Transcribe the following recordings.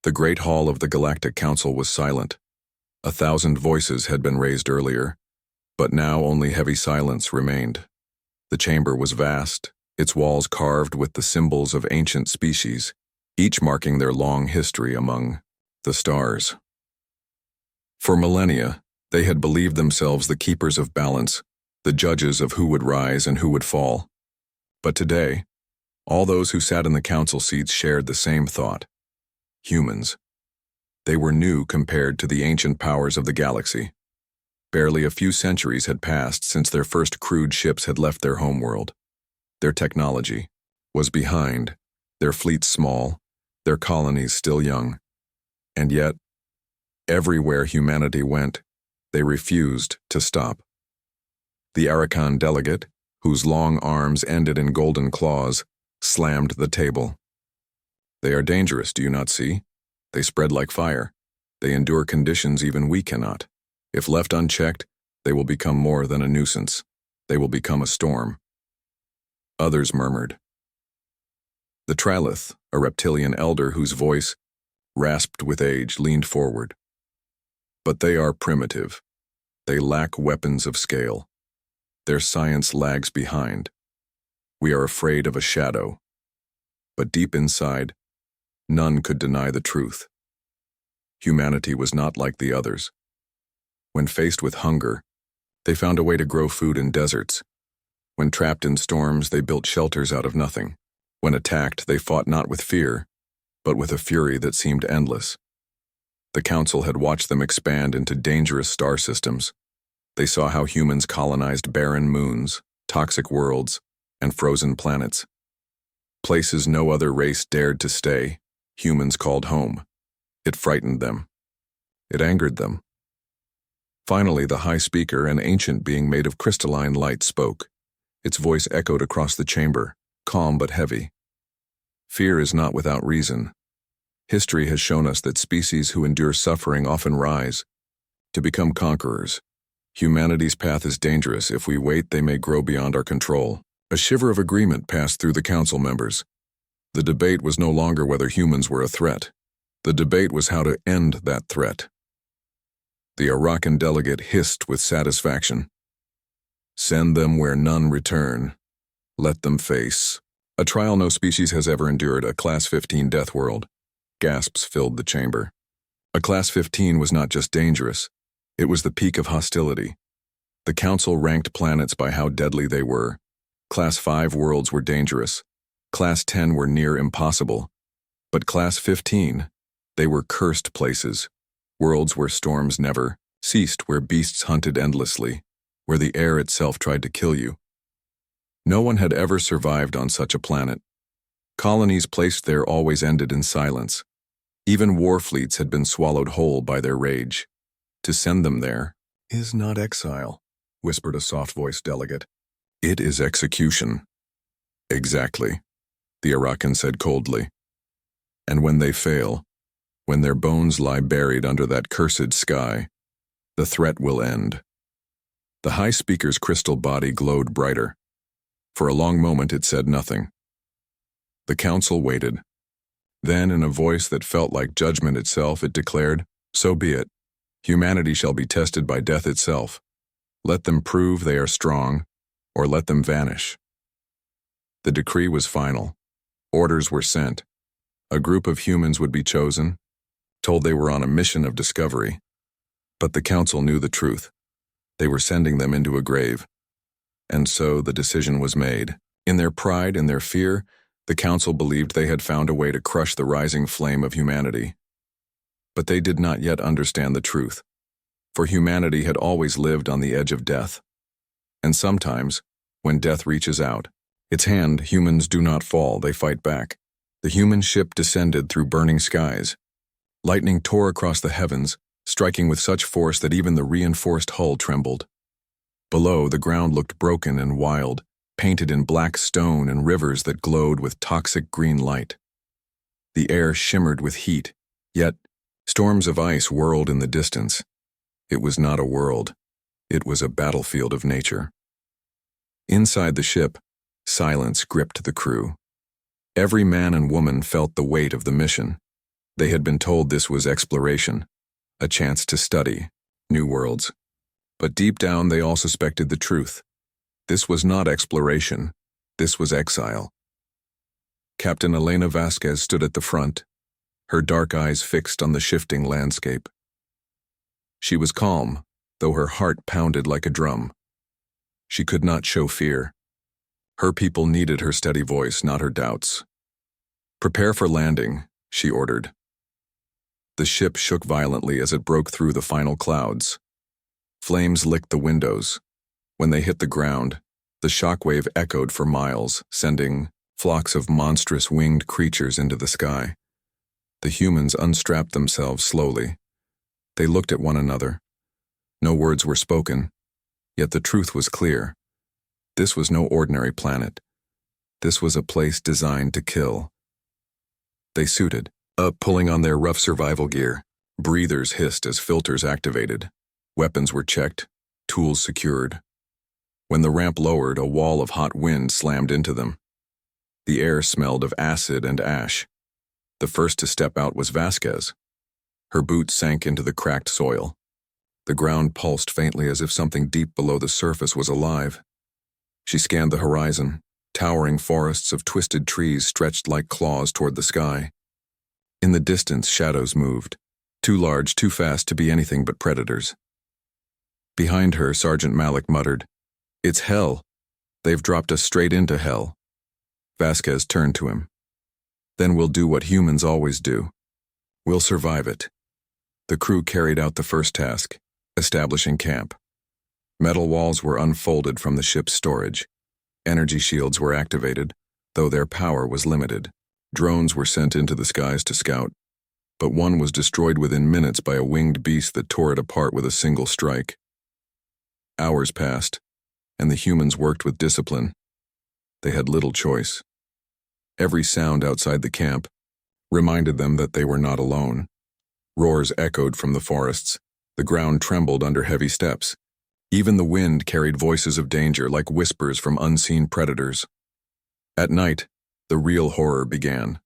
The great hall of the Galactic Council was silent. 1,000 voices had been raised earlier, but now only heavy silence remained. The chamber was vast, its walls carved with the symbols of ancient species, each marking their long history among the stars. For millennia, they had believed themselves the keepers of balance, the judges of who would rise and who would fall. But today, all those who sat in the council seats shared the same thought. Humans. They were new compared to the ancient powers of the galaxy. Barely a few centuries had passed since their first crewed ships had left their homeworld. Their technology was behind, their fleets small, their colonies still young. And yet, everywhere humanity went, they refused to stop. The Arakan delegate, whose long arms ended in golden claws, slammed the table. They are dangerous, do you not see? They spread like fire. They endure conditions even we cannot. If left unchecked, they will become more than a nuisance. They will become a storm. Others murmured. The Trilith, a reptilian elder whose voice, rasped with age, leaned forward. But they are primitive. They lack weapons of scale. Their science lags behind. We are afraid of a shadow. But deep inside, none could deny the truth. Humanity was not like the others. When faced with hunger, they found a way to grow food in deserts. When trapped in storms, they built shelters out of nothing. When attacked, they fought not with fear, but with a fury that seemed endless. The Council had watched them expand into dangerous star systems. They saw how humans colonized barren moons, toxic worlds, and frozen planets. Places no other race dared to stay, humans called home. It frightened them. It angered them. Finally, the High Speaker, an ancient being made of crystalline light, spoke. Its voice echoed across the chamber, calm but heavy. Fear is not without reason. History has shown us that species who endure suffering often rise to become conquerors. Humanity's path is dangerous. If we wait, they may grow beyond our control. A shiver of agreement passed through the council members. The debate was no longer whether humans were a threat. The debate was how to end that threat. The Arakan delegate hissed with satisfaction. Send them where none return. Let them face a trial no species has ever endured, a Class 15 Deathworld. Gasps filled the chamber. A Class 15 was not just dangerous, it was the peak of hostility. The Council ranked planets by how deadly they were. Class 5 worlds were dangerous. Class 10 were near impossible. But Class 15, they were cursed places. Worlds where storms never ceased, where beasts hunted endlessly, where the air itself tried to kill you. No one had ever survived on such a planet. Colonies placed there always ended in silence. Even war fleets had been swallowed whole by their rage. To send them there is not exile, whispered a soft-voiced delegate. It is execution. Exactly, the Arakan said coldly. And when they fail, when their bones lie buried under that cursed sky, the threat will end. The High Speaker's crystal body glowed brighter. For a long moment it said nothing. The council waited. Then, in a voice that felt like judgment itself, it declared, "So be it. Humanity shall be tested by death itself. Let them prove they are strong, or let them vanish." The decree was final. Orders were sent. A group of humans would be chosen, told they were on a mission of discovery. But the council knew the truth. They were sending them into a grave. And so the decision was made. In their pride and their fear, the council believed they had found a way to crush the rising flame of humanity. But they did not yet understand the truth. For humanity had always lived on the edge of death. And sometimes, when death reaches out its hand, humans do not fall, they fight back. The human ship descended through burning skies. Lightning tore across the heavens, striking with such force that even the reinforced hull trembled. Below, the ground looked broken and wild, painted in black stone and rivers that glowed with toxic green light. The air shimmered with heat, yet storms of ice whirled in the distance. It was not a world. It was a battlefield of nature. Inside the ship, silence gripped the crew. Every man and woman felt the weight of the mission. They had been told this was exploration, a chance to study new worlds. But deep down they all suspected the truth. This was not exploration, this was exile. Captain Elena Vasquez stood at the front, her dark eyes fixed on the shifting landscape. She was calm, though her heart pounded like a drum. She could not show fear. Her people needed her steady voice, not her doubts. "Prepare for landing," she ordered. The ship shook violently as it broke through the final clouds. Flames licked the windows. When they hit the ground, the shockwave echoed for miles, sending flocks of monstrous winged creatures into the sky. The humans unstrapped themselves slowly. They looked at one another. No words were spoken, yet the truth was clear. This was no ordinary planet. This was a place designed to kill. They suited up, pulling on their rough survival gear. Breathers hissed as filters activated. Weapons were checked, tools secured. When the ramp lowered, a wall of hot wind slammed into them. The air smelled of acid and ash. The first to step out was Vasquez. Her boots sank into the cracked soil. The ground pulsed faintly as if something deep below the surface was alive. She scanned the horizon. Towering forests of twisted trees stretched like claws toward the sky. In the distance, shadows moved, too large, too fast to be anything but predators. Behind her, Sergeant Malik muttered, "It's hell. They've dropped us straight into hell." Vasquez turned to him. "Then we'll do what humans always do. We'll survive it." The crew carried out the first task, establishing camp. Metal walls were unfolded from the ship's storage. Energy shields were activated, though their power was limited. Drones were sent into the skies to scout, but one was destroyed within minutes by a winged beast that tore it apart with a single strike. Hours passed, and the humans worked with discipline. They had little choice. Every sound outside the camp reminded them that they were not alone. Roars echoed from the forests. The ground trembled under heavy steps. Even the wind carried voices of danger like whispers from unseen predators. At night, the real horror began.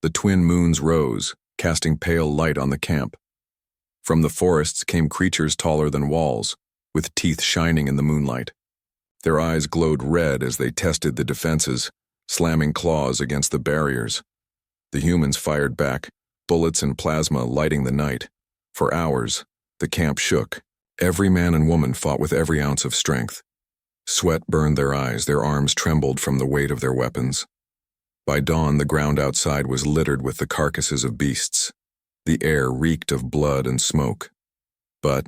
The twin moons rose, casting pale light on the camp. From the forests came creatures taller than walls, with teeth shining in the moonlight. Their eyes glowed red as they tested the defenses, slamming claws against the barriers. The humans fired back, bullets and plasma lighting the night. For hours, the camp shook. Every man and woman fought with every ounce of strength. Sweat burned their eyes, their arms trembled from the weight of their weapons. By dawn, the ground outside was littered with the carcasses of beasts. The air reeked of blood and smoke. But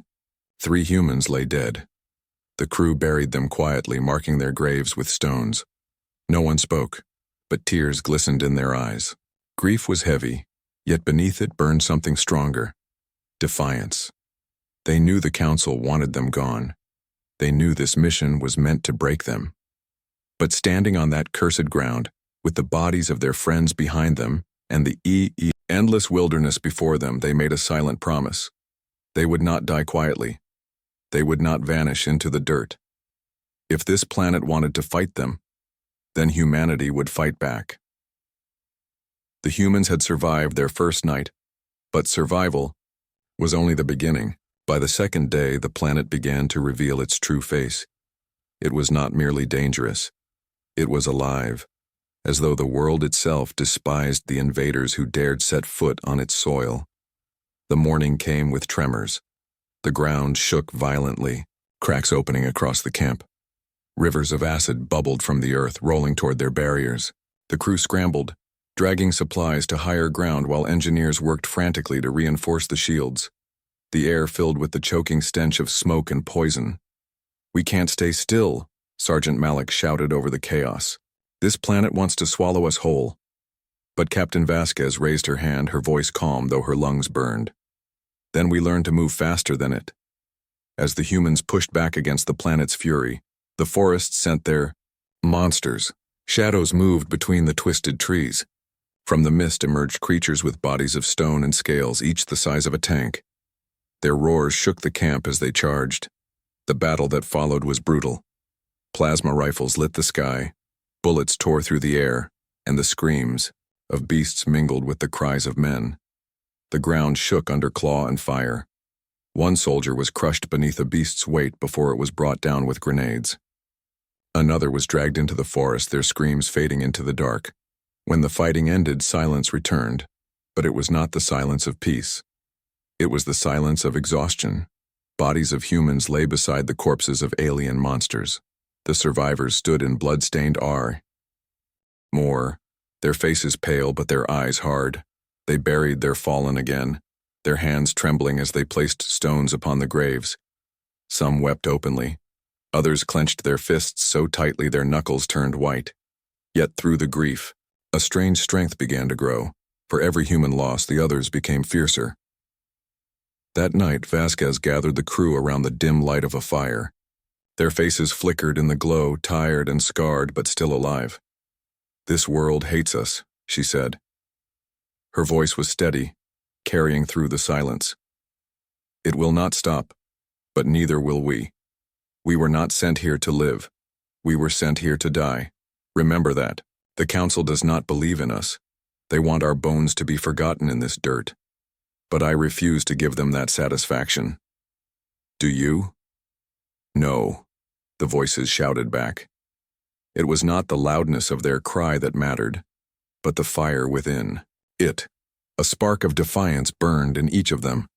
3 humans lay dead. The crew buried them quietly, marking their graves with stones. No one spoke, but tears glistened in their eyes. Grief was heavy, yet beneath it burned something stronger: defiance. They knew the council wanted them gone. They knew this mission was meant to break them. But standing on that cursed ground, with the bodies of their friends behind them and the endless wilderness before them, they made a silent promise. They would not die quietly. They would not vanish into the dirt. If this planet wanted to fight them, then humanity would fight back. The humans had survived their first night, but survival was only the beginning. By the second day, the planet began to reveal its true face. It was not merely dangerous. It was alive, as though the world itself despised the invaders who dared set foot on its soil. The morning came with tremors. The ground shook violently, cracks opening across the camp. Rivers of acid bubbled from the earth, rolling toward their barriers. The crew scrambled, dragging supplies to higher ground while engineers worked frantically to reinforce the shields. The air filled with the choking stench of smoke and poison. "We can't stay still," Sergeant Malik shouted over the chaos. "This planet wants to swallow us whole." But Captain Vasquez raised her hand, her voice calm though her lungs burned. "Then we learned to move faster than it." As the humans pushed back against the planet's fury, the forests sent their monsters. Shadows moved between the twisted trees. From the mist emerged creatures with bodies of stone and scales, each the size of a tank. Their roars shook the camp as they charged. The battle that followed was brutal. Plasma rifles lit the sky, bullets tore through the air, and the screams of beasts mingled with the cries of men. The ground shook under claw and fire. One soldier was crushed beneath a beast's weight before it was brought down with grenades. Another was dragged into the forest, their screams fading into the dark. When the fighting ended, silence returned, but it was not the silence of peace. It was the silence of exhaustion. Bodies of humans lay beside the corpses of alien monsters. The survivors stood in blood-stained awe. More, their faces pale but their eyes hard. They buried their fallen again, their hands trembling as they placed stones upon the graves. Some wept openly. Others clenched their fists so tightly their knuckles turned white. Yet through the grief, a strange strength began to grow. For every human loss, the others became fiercer. That night, Vasquez gathered the crew around the dim light of a fire. Their faces flickered in the glow, tired and scarred, but still alive. "This world hates us," she said. Her voice was steady, carrying through the silence. "It will not stop, but neither will we. We were not sent here to live. We were sent here to die. Remember that. The Council does not believe in us. They want our bones to be forgotten in this dirt. But I refuse to give them that satisfaction. Do you?" "No," the voices shouted back. It was not the loudness of their cry that mattered, but the fire within. A spark of defiance burned in each of them.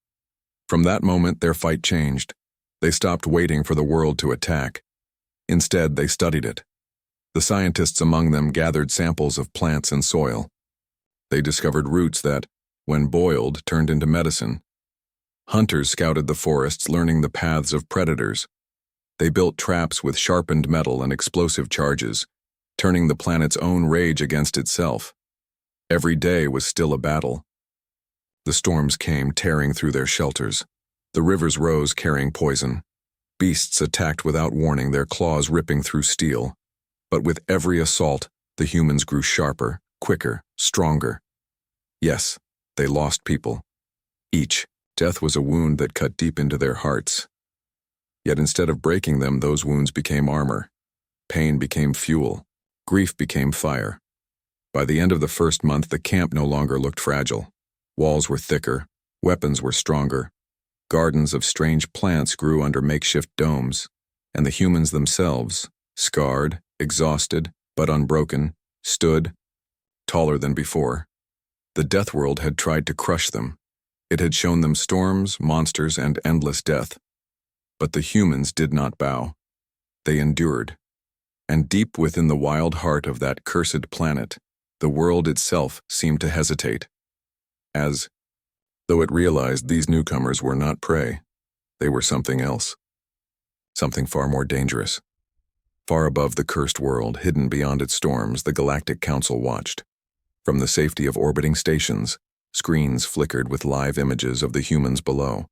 From that moment, their fight changed. They stopped waiting for the world to attack. Instead, they studied it. The scientists among them gathered samples of plants and soil. They discovered roots that, when boiled, turned into medicine. Hunters scouted the forests, learning the paths of predators. They built traps with sharpened metal and explosive charges, turning the planet's own rage against itself. Every day was still a battle. The storms came tearing through their shelters. The rivers rose carrying poison. Beasts attacked without warning, their claws ripping through steel. But with every assault, the humans grew sharper, quicker, stronger. Yes, they lost people. Each. Death was a wound that cut deep into their hearts. Yet instead of breaking them, those wounds became armor. Pain became fuel. Grief became fire. By the end of the first month, the camp no longer looked fragile. Walls were thicker, weapons were stronger. Gardens of strange plants grew under makeshift domes, and the humans themselves, scarred, exhausted, but unbroken, stood, taller than before. The Deathworld had tried to crush them. It had shown them storms, monsters, and endless death. But the humans did not bow. They endured. And deep within the wild heart of that cursed planet, the world itself seemed to hesitate. As though it realized these newcomers were not prey, they were something else. Something far more dangerous. Far above the cursed world, hidden beyond its storms, the Galactic Council watched. From the safety of orbiting stations, screens flickered with live images of the humans below.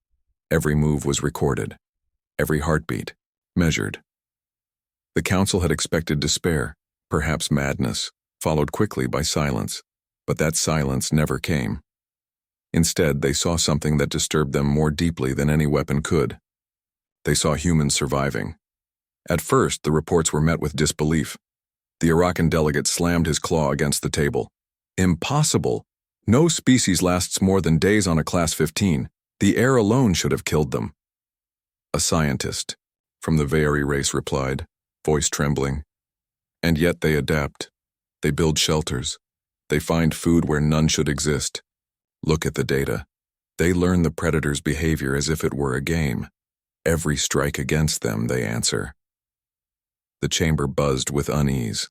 Every move was recorded. Every heartbeat, measured. The Council had expected despair, perhaps madness, followed quickly by silence. But that silence never came. Instead, they saw something that disturbed them more deeply than any weapon could. They saw humans surviving. At first, the reports were met with disbelief. The Iraqan delegate slammed his claw against the table. "Impossible! No species lasts more than days on a Class 15. The air alone should have killed them." A scientist from the Veari race replied, voice trembling. "And yet they adapt. They build shelters. They find food where none should exist. Look at the data. They learn the predator's behavior as if it were a game. Every strike against them, they answer." The chamber buzzed with unease.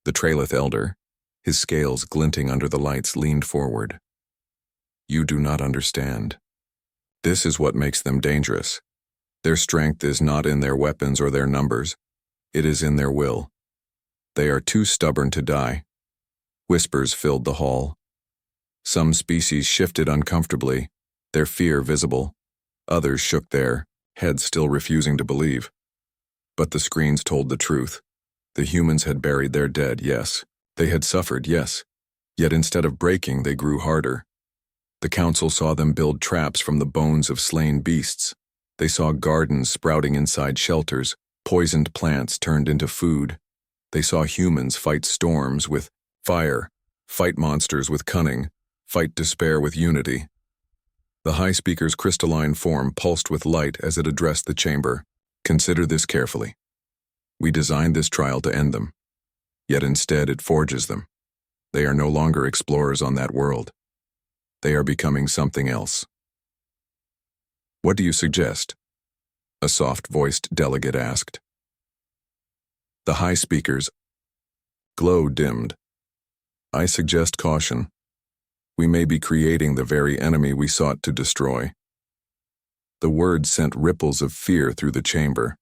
The Trailith elder, his scales glinting under the lights, leaned forward. "You do not understand. This is what makes them dangerous. Their strength is not in their weapons or their numbers. It is in their will. They are too stubborn to die." Whispers filled the hall. Some species shifted uncomfortably, their fear visible. Others shook their heads, still refusing to believe. But the screens told the truth. The humans had buried their dead, yes. They had suffered, yes. Yet instead of breaking, they grew harder. The Council saw them build traps from the bones of slain beasts. They saw gardens sprouting inside shelters, poisoned plants turned into food. They saw humans fight storms with fire, fight monsters with cunning, fight despair with unity. The high speaker's crystalline form pulsed with light as it addressed the chamber. Consider this carefully. We designed this trial to end them, yet instead it forges them. They are no longer explorers on that world. They are becoming something else. What do you suggest? A soft-voiced delegate asked. The high speaker's glow dimmed. I suggest caution. We may be creating the very enemy we sought to destroy. The words sent ripples of fear through the chamber.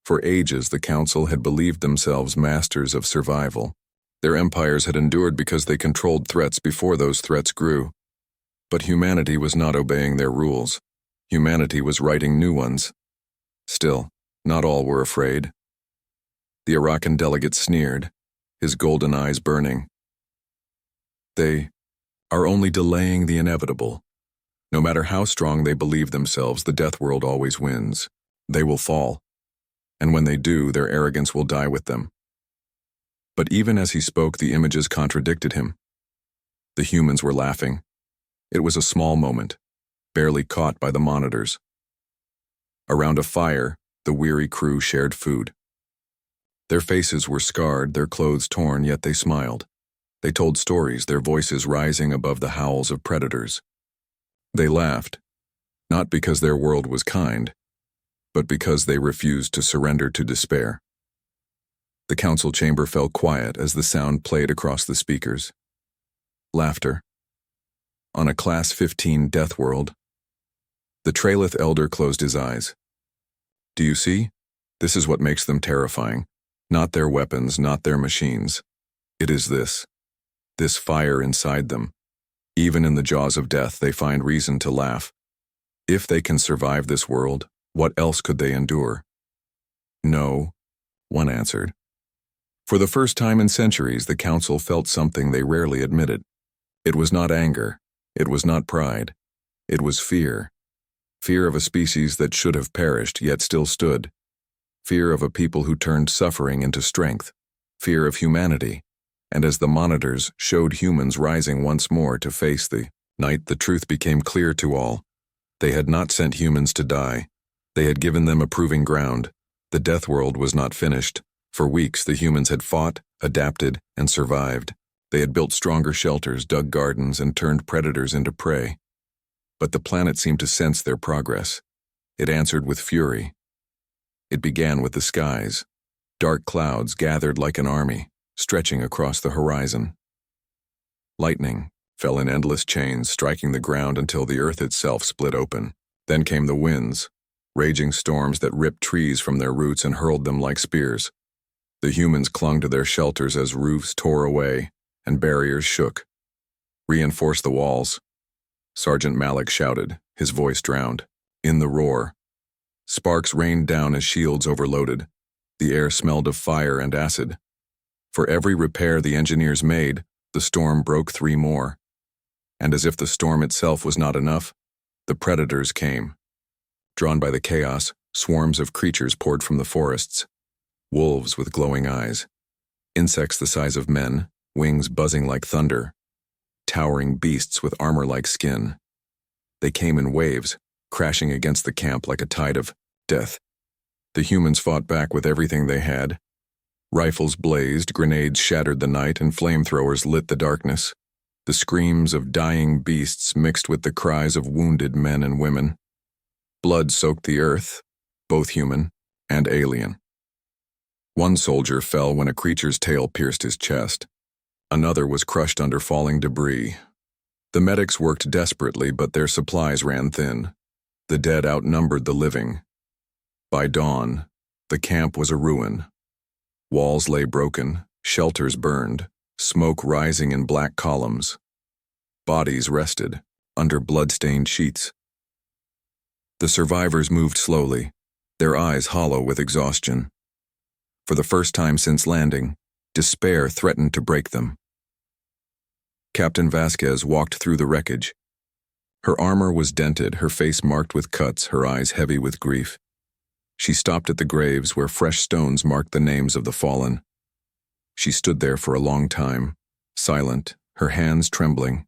For ages, the council had believed themselves masters of survival. Their empires had endured because they controlled threats before those threats grew. But humanity was not obeying their rules. Humanity was writing new ones. Still, not all were afraid. The Arakan delegate sneered, his golden eyes burning. They are only delaying the inevitable. No matter how strong they believe themselves, the Deathworld always wins. They will fall. And when they do, their arrogance will die with them. But even as he spoke, the images contradicted him. The humans were laughing. It was a small moment, barely caught by the monitors. Around a fire, the weary crew shared food. Their faces were scarred, their clothes torn, yet they smiled. They told stories, their voices rising above the howls of predators. They laughed, not because their world was kind, but because they refused to surrender to despair. The council chamber fell quiet as the sound played across the speakers. Laughter. On a Class 15 Deathworld. The Trailith elder closed his eyes. Do you see? This is what makes them terrifying. Not their weapons, not their machines. It is this fire inside them. Even in the jaws of death, they find reason to laugh. If they can survive this world, what else could they endure? No, one answered. For the first time in centuries, the council felt something they rarely admitted. It was not anger. It was not pride. It was fear. Fear of a species that should have perished, yet still stood. Fear of a people who turned suffering into strength. Fear of humanity. And as the monitors showed humans rising once more to face the night, the truth became clear to all. They had not sent humans to die. They had given them a proving ground. The Deathworld was not finished. For weeks, the humans had fought, adapted, and survived. They had built stronger shelters, dug gardens, and turned predators into prey. But the planet seemed to sense their progress. It answered with fury. It began with the skies. Dark clouds gathered like an army, stretching across the horizon. Lightning fell in endless chains, striking the ground until the earth itself split open. Then came the winds, raging storms that ripped trees from their roots and hurled them like spears. The humans clung to their shelters as roofs tore away and barriers shook. Reinforce the walls, Sergeant Malik shouted, his voice drowned. In the roar, sparks rained down as shields overloaded. The air smelled of fire and acid. For every repair the engineers made, the storm broke 3 more. And as if the storm itself was not enough, the predators came. Drawn by the chaos, swarms of creatures poured from the forests. Wolves with glowing eyes. Insects the size of men, wings buzzing like thunder. Towering beasts with armor-like skin. They came in waves, crashing against the camp like a tide of death. The humans fought back with everything they had. Rifles blazed, grenades shattered the night, and flamethrowers lit the darkness. The screams of dying beasts mixed with the cries of wounded men and women. Blood soaked the earth, both human and alien. One soldier fell when a creature's tail pierced his chest. Another was crushed under falling debris. The medics worked desperately, but their supplies ran thin. The dead outnumbered the living. By dawn, the camp was a ruin. Walls lay broken, shelters burned, smoke rising in black columns. Bodies rested, under blood-stained sheets. The survivors moved slowly, their eyes hollow with exhaustion. For the first time since landing, despair threatened to break them. Captain Vasquez walked through the wreckage. Her armor was dented, her face marked with cuts, her eyes heavy with grief. She stopped at the graves where fresh stones marked the names of the fallen. She stood there for a long time, silent, her hands trembling.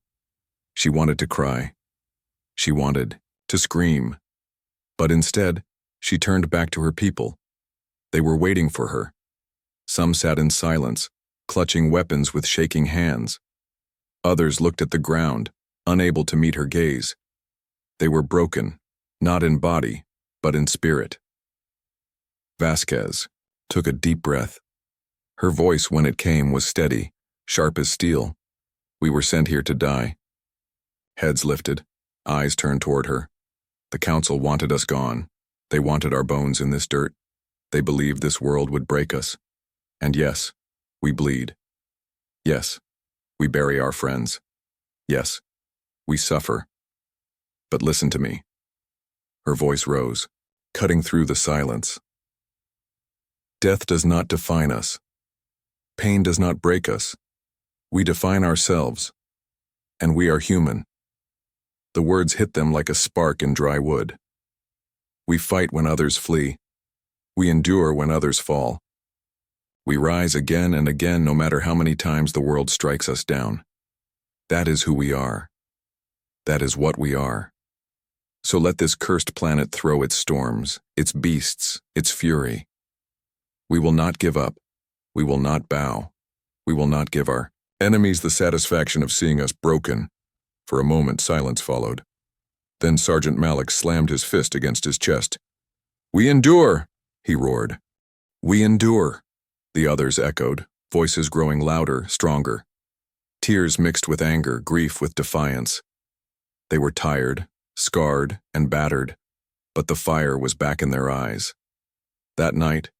She wanted to cry. She wanted to scream, but instead, she turned back to her people. They were waiting for her. Some sat in silence, clutching weapons with shaking hands. Others looked at the ground, unable to meet her gaze. They were broken, not in body, but in spirit. Vasquez took a deep breath. Her voice, when it came, was steady, sharp as steel. We were sent here to die. Heads lifted, eyes turned toward her. The council wanted us gone. They wanted our bones in this dirt. They believed this world would break us. And yes, we bleed. Yes, we bury our friends. Yes, we suffer. But listen to me. Her voice rose, cutting through the silence. Death does not define us. Pain does not break us. We define ourselves. And we are human. The words hit them like a spark in dry wood. We fight when others flee. We endure when others fall. We rise again and again, no matter how many times the world strikes us down. That is who we are. That is what we are. So let this cursed planet throw its storms, its beasts, its fury. We will not give up. We will not bow. We will not give our enemies the satisfaction of seeing us broken. For a moment, silence followed. Then Sergeant Malik slammed his fist against his chest. "We endure!" he roared. "We endure!" The others echoed, voices growing louder, stronger. Tears mixed with anger, grief with defiance. They were tired, scarred, and battered, but the fire was back in their eyes. That night,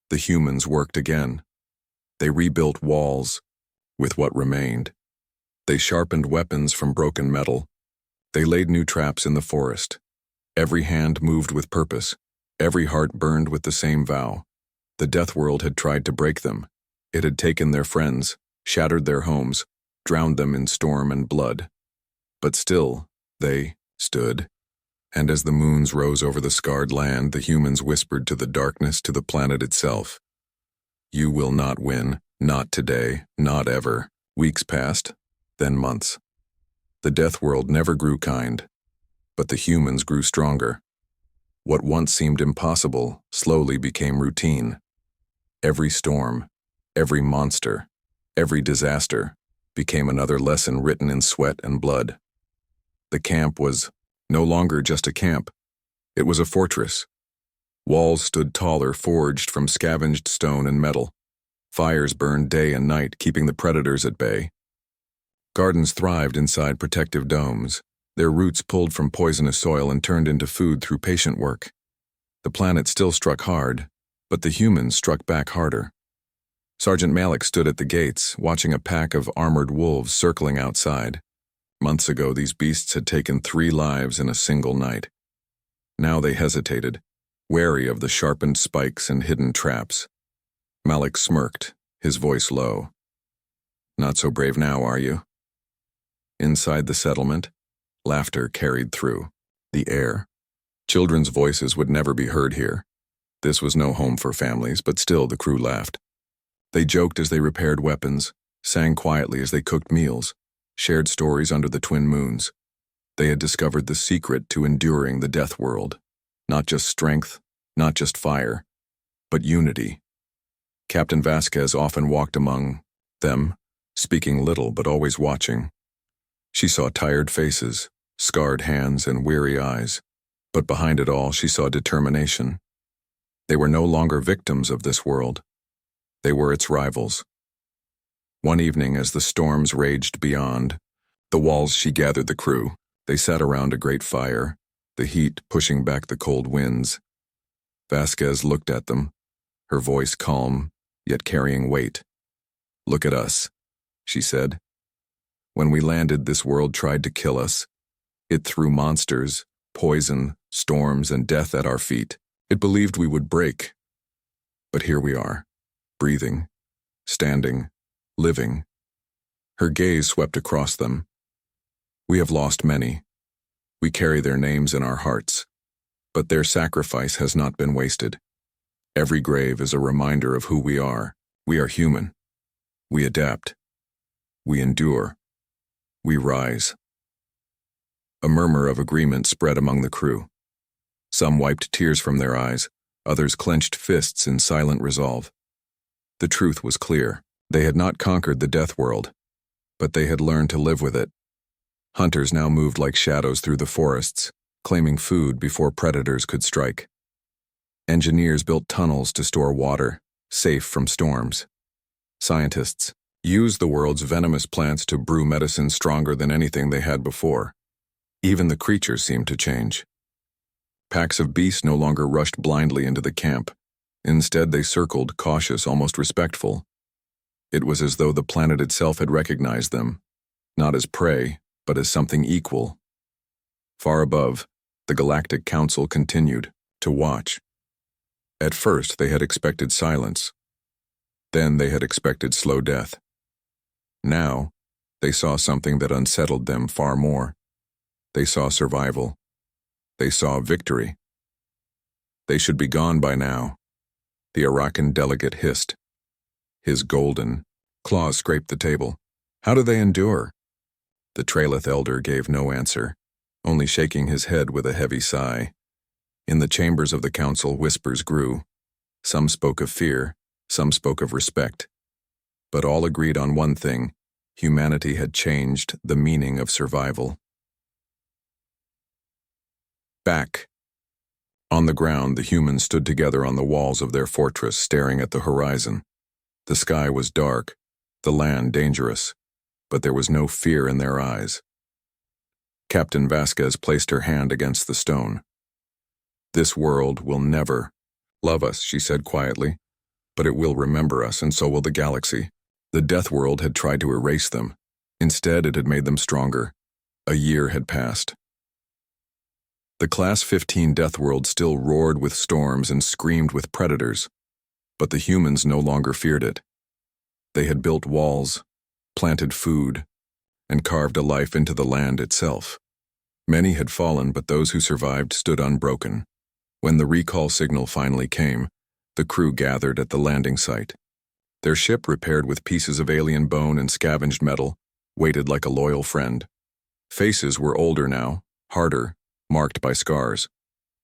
the humans worked again. They rebuilt walls with what remained. They sharpened weapons from broken metal. They laid new traps in the forest. Every hand moved with purpose. Every heart burned with the same vow. The Deathworld had tried to break them. It had taken their friends, shattered their homes, drowned them in storm and blood. But still, they stood. And as the moons rose over the scarred land, the humans whispered to the darkness, to the planet itself. "You will not win, not today, not ever." Weeks passed, then months. The Deathworld never grew kind, but the humans grew stronger. What once seemed impossible slowly became routine. Every storm, every monster, every disaster became another lesson written in sweat and blood. The camp was no longer just a camp. It was a fortress. Walls stood taller, forged from scavenged stone and metal. Fires burned day and night, keeping the predators at bay. Gardens thrived inside protective domes, their roots pulled from poisonous soil and turned into food through patient work. The planet still struck hard, but the humans struck back harder. Sergeant Malik stood at the gates, watching a pack of armored wolves circling outside. Months ago, these beasts had taken 3 lives in a single night. Now they hesitated, wary of the sharpened spikes and hidden traps. Malik smirked, his voice low. "Not so brave now, are you?" Inside the settlement, laughter carried through the air. Children's voices would never be heard here. This was no home for families, but still the crew laughed. They joked as they repaired weapons, sang quietly as they cooked meals, shared stories under the twin moons. They had discovered the secret to enduring the Deathworld. Not just strength, not just fire, but unity. Captain Vasquez often walked among them, speaking little but always watching. She saw tired faces, scarred hands, and weary eyes, but behind it all she saw determination. They were no longer victims of this world. They were its rivals. One evening, as the storms raged beyond the walls, she gathered the crew. They sat around a great fire, the heat pushing back the cold winds. Vasquez looked at them, her voice calm, yet carrying weight. "Look at us," she said. "When we landed, this world tried to kill us. It threw monsters, poison, storms, and death at our feet. It believed we would break. But here we are, breathing, standing, living." Her gaze swept across them. "We have lost many. We carry their names in our hearts. But their sacrifice has not been wasted. Every grave is a reminder of who we are. We are human. We adapt. We endure. We rise." A murmur of agreement spread among the crew. Some wiped tears from their eyes, others clenched fists in silent resolve. The truth was clear. They had not conquered the Deathworld, but they had learned to live with it. Hunters now moved like shadows through the forests, claiming food before predators could strike. Engineers built tunnels to store water, safe from storms. Scientists used the world's venomous plants to brew medicine stronger than anything they had before. Even the creatures seemed to change. Packs of beasts no longer rushed blindly into the camp. Instead, they circled, cautious, almost respectful. It was as though the planet itself had recognized them, not as prey, but as something equal. Far above, the Galactic Council continued to watch. At first, they had expected silence. Then they had expected slow death. Now, they saw something that unsettled them far more. They saw survival. They saw victory. They should be gone by now, the Arakan delegate hissed. His golden claws scraped the table. How do they endure? The Tralith elder gave no answer, only shaking his head with a heavy sigh. In the chambers of the council, whispers grew. Some spoke of fear, some spoke of respect. But all agreed on one thing: humanity had changed the meaning of survival. Back. On the ground, the humans stood together on the walls of their fortress, staring at the horizon. The sky was dark, the land dangerous, but there was no fear in their eyes. Captain Vasquez placed her hand against the stone. This world will never love us, she said quietly, but it will remember us, and so will the galaxy. The Deathworld had tried to erase them. Instead, it had made them stronger. A year had passed. The Class 15 Deathworld still roared with storms and screamed with predators, but the humans no longer feared it. They had built walls, planted food, and carved a life into the land itself. Many had fallen, but those who survived stood unbroken. When the recall signal finally came, the crew gathered at the landing site. Their ship, repaired with pieces of alien bone and scavenged metal, waited like a loyal friend. Faces were older now, harder, marked by scars.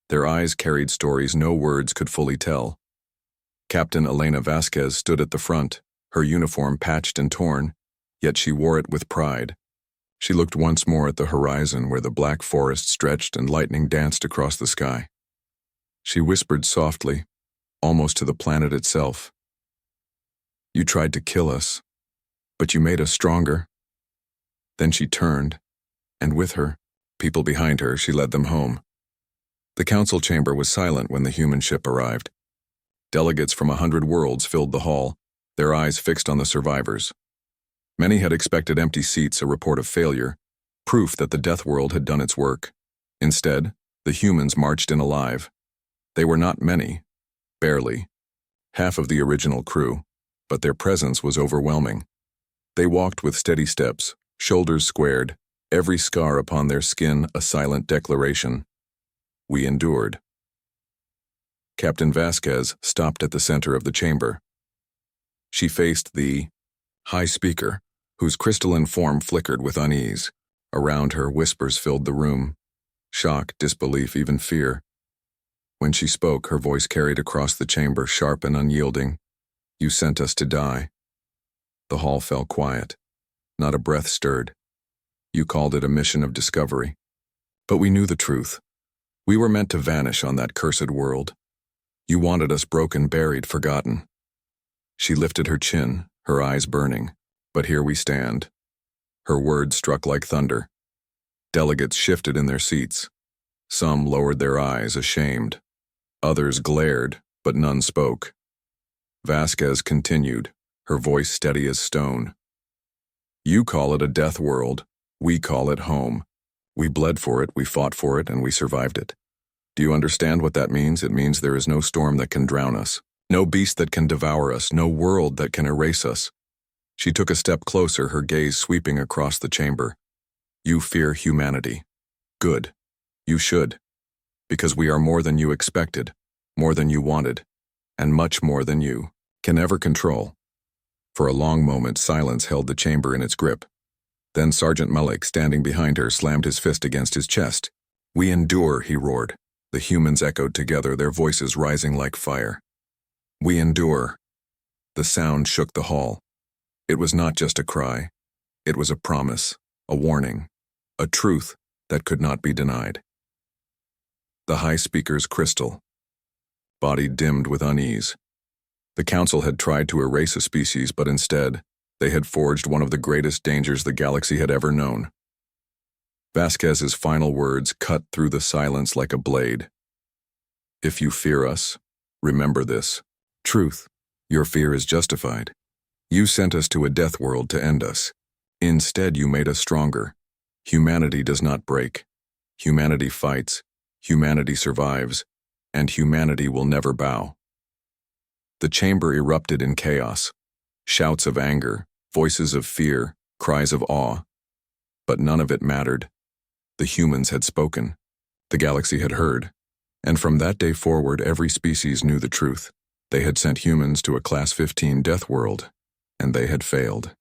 Their eyes carried stories no words could fully tell. Captain Elena Vasquez stood at the front, her uniform patched and torn, yet she wore it with pride. She looked once more at the horizon where the black forest stretched and lightning danced across the sky. She whispered softly, almost to the planet itself. You tried to kill us, but you made us stronger. Then she turned, and with her, people behind her, she led them home. The council chamber was silent when the human ship arrived. Delegates from 100 worlds filled the hall, their eyes fixed on the survivors. Many had expected empty seats, a report of failure, proof that the Deathworld had done its work. Instead, the humans marched in alive. They were not many, barely, half of the original crew, but their presence was overwhelming. They walked with steady steps, shoulders squared, every scar upon their skin a silent declaration. We endured. Captain Vasquez stopped at the center of the chamber. She faced the high speaker, whose crystalline form flickered with unease. Around her, whispers filled the room. Shock, disbelief, even fear. When she spoke, her voice carried across the chamber, sharp and unyielding. You sent us to die. The hall fell quiet. Not a breath stirred. You called it a mission of discovery. But we knew the truth. We were meant to vanish on that cursed world. You wanted us broken, buried, forgotten. She lifted her chin, her eyes burning. But here we stand. Her words struck like thunder. Delegates shifted in their seats. Some lowered their eyes, ashamed. Others glared, but none spoke. Vasquez continued, her voice steady as stone. You call it a death world. We call it home. We bled for it, we fought for it, and we survived it. Do you understand what that means? It means there is no storm that can drown us, no beast that can devour us, no world that can erase us. She took a step closer, her gaze sweeping across the chamber. You fear humanity. Good. You should. Because we are more than you expected, more than you wanted, and much more than you can ever control. For a long moment, silence held the chamber in its grip. Then Sergeant Malik, standing behind her, slammed his fist against his chest. "We endure," he roared. The humans echoed together, their voices rising like fire. "We endure." The sound shook the hall. It was not just a cry. It was a promise, a warning, a truth that could not be denied. The high speaker's crystal. Body dimmed with unease. The council had tried to erase a species, but instead, they had forged one of the greatest dangers the galaxy had ever known. Vasquez's final words cut through the silence like a blade. "If you fear us, remember this. Truth, your fear is justified. You sent us to a death world to end us. Instead, you made us stronger. Humanity does not break. Humanity fights, humanity survives, and humanity will never bow." The chamber erupted in chaos. Shouts of anger, voices of fear, cries of awe. But none of it mattered. The humans had spoken. The galaxy had heard. And from that day forward, every species knew the truth. They had sent humans to a Class 15 death world, and they had failed.